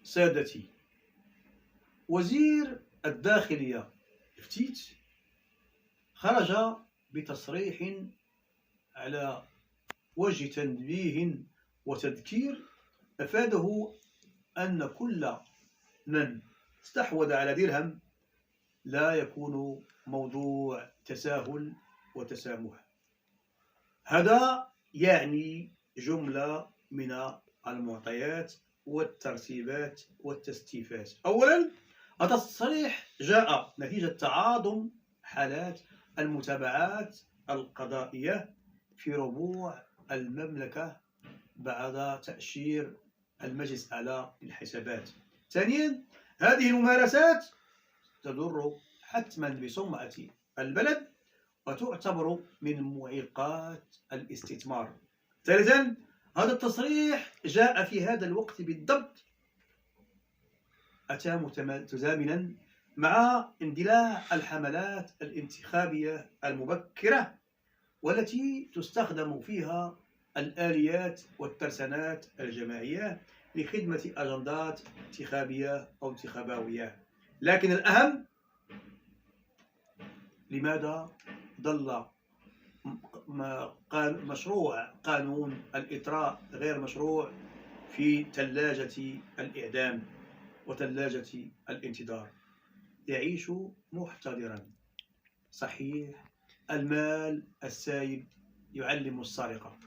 سادتي، وزير الداخلية فتيت خرج بتصريح على وجه تنبيه وتذكير أفاده أن كل من استحوذ على درهم لا يكون موضوع تساهل وتسامح. هذا يعني جملة من المعطيات والترتيبات والتستيفات. أولا، التصريح جاء نتيجة تعاظم حالات المتابعات القضائية في ربوع المملكة بعد تأشير المجلس الأعلى للحسابات. ثانيا، هذه الممارسات تضر حتما بسمعة البلد وتعتبر من معيقات الاستثمار. ثالثا، هذا التصريح جاء في هذا الوقت بالضبط، أتى متزامنا مع اندلاع الحملات الانتخابية المبكرة والتي تستخدم فيها الآليات والترسانات الجماعية لخدمة أجندات انتخابية أو انتخابوية. لكن الأهم، لماذا ظل مشروع قانون الإطراء غير مشروع في ثلاجة الإعدام وثلاجة الانتظار؟ يعيش محتضرا. صحيح، المال السايب يعلم السرقة،